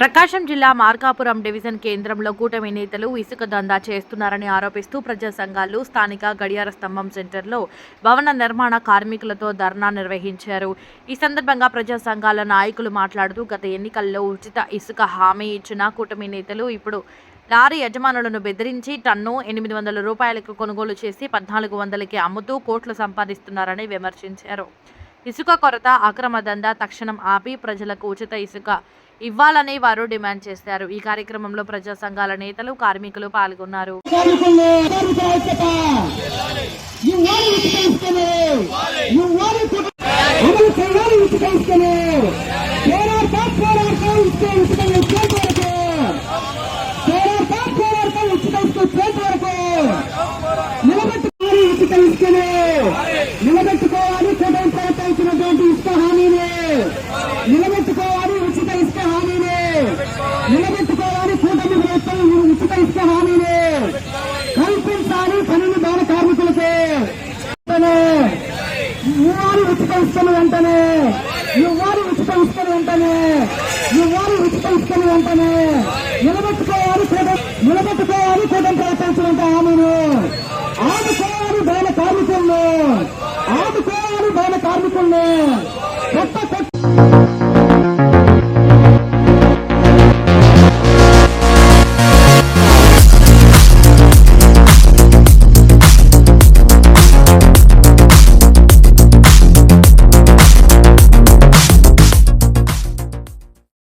ప్రకాశం జిల్లా మార్కాపురం డివిజన్ కేంద్రంలో కూటమి నేతలు ఇసుక దందా చేస్తున్నారని ఆరోపిస్తూ ప్రజా సంఘాలు స్థానిక గడియార స్తంభం సెంటర్లో భవన నిర్మాణ కార్మికులతో ధర్నా నిర్వహించారు. ఈ సందర్భంగా ప్రజా సంఘాల నాయకులు మాట్లాడుతూ గత ఎన్నికల్లో ఉచిత ఇసుక హామీ ఇచ్చిన కూటమి నేతలు ఇప్పుడు లారీ యజమానులను బెదిరించి టన్ను 800 రూపాయలకు కొనుగోలు చేసి 1400కి అమ్ముతూ కోట్లు సంపాదిస్తున్నారని విమర్శించారు. ఇసుక కొరత, అక్రమ దందా తక్షణం ఆపి ప్రజలకు ఉచిత ఇసుక ఇవ్వాలని వారు డిమాండ్ చేశారు. ఈ కార్యక్రమంలో ప్రజా సంఘాల నేతలు, కార్మికులు పాల్గొన్నారు. నిలబెట్టుకోవాలి ప్రకటించినటువంటి ఇసుక హామీని నిలబెట్టుకోవాలి, ఉచిత ఇసుక హామీని నిలబెట్టుకోవాలి, కూటమి ప్రభుత్వం ఉచిత ఇసుక హామీని కల్పించాలి. పనిని బాల కార్మికులకి ఇవ్వాలి, ఉచిత ఇసుకను వెంటనే ఇవ్వాలి, ఉచిత ఇసుకను వెంటనే ఇవ్వాలి, ఉచిత ఇసుకను వెంటనే నిలబెట్టుకోవాలి, కూటమి ప్రకటించినటువంటి హామీని ఆదుకోవాలి. బాల కార్మికులను ఆదుకోవాలి, బాల కార్మికులను కొత్త